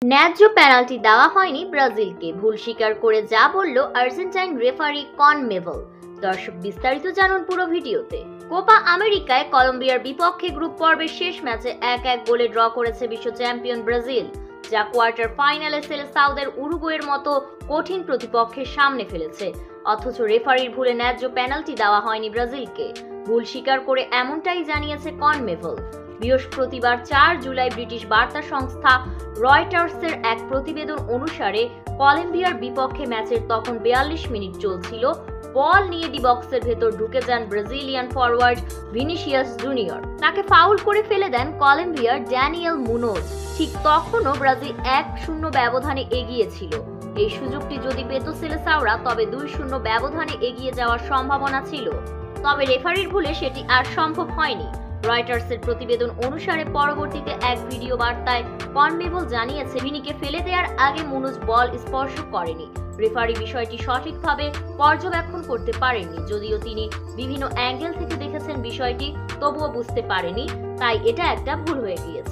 ন্যায্য পেনাল্টি দেওয়া হয়নি ব্রাজিলকে, ভুল স্বীকার করে যা বলল আর্জেন্টাইন রেফারি কনমেবল। দর্শক বিস্তারিত জানুন পুরো ভিডিওতে। কোপা আমেরিকায় কলম্বিয়ার বিপক্ষে গ্রুপ পর্বের শেষ ম্যাচে 1-1 গোলে ড্র করেছে বিশ্ব চ্যাম্পিয়ন ব্রাজিল, যা কোয়ার্টার ফাইনালে সেলেসাওদের উরুগুয়ের মতো কঠিন প্রতিপক্ষের সামনে ফেলেছে। অথচ রেফারির ভুলে ন্যায্য পেনাল্টি দেওয়া হয়নি ব্রাজিলকে, ভুল স্বীকার করে এমনটাই জানিয়েছে কনমেবল। বৃহস্পতিবার 4 জুলাই ব্রিটিশ বার্তা সংস্থা রয়টার্সের এক প্রতিবেদন অনুসারে কলম্বিয়ার বিপক্ষে ম্যাচের তখন 42 মিনিট চলছিল। বল নিয়ে ডি বক্সের ভেতর ঢুকে যান ব্রাজিলিয়ান ফরওয়ার্ড ভিনিসিয়াস জুনিয়র। তাকে ফাউল করে ফেলে দেন কলম্বিয়ার ড্যানিয়েল মুনোজ। ঠিক তখনও ব্রাজিল 1-0 ব্যবধানে এগিয়ে ছিল। এই সুযোগটি যদি পেত সেলেসাওরা, তবে 2-0 ব্যবধানে এগিয়ে যাওয়ার সম্ভাবনা ছিল। তবে রেফারির ভুলে সেটি আর সম্ভব হয়নি। রয়টার্সের প্রতিবেদন অনুসারে পরবর্তীতে এক ভিডিও বার্তায় কনমেবল জানিয়েছে, ভিনিকে ফেলে দেওয়ার আগে মুনুজ বল স্পর্শ করেনি। রেফারি বিষয়টি সঠিকভাবে পর্যবেক্ষণ করতে পারেননি। যদিও তিনি বিভিন্ন অ্যাঙ্গেল থেকে দেখেছেন বিষয়টি, তবুও বুঝতে পারেনি, তাই এটা একটা ভুল হয়ে গিয়েছে।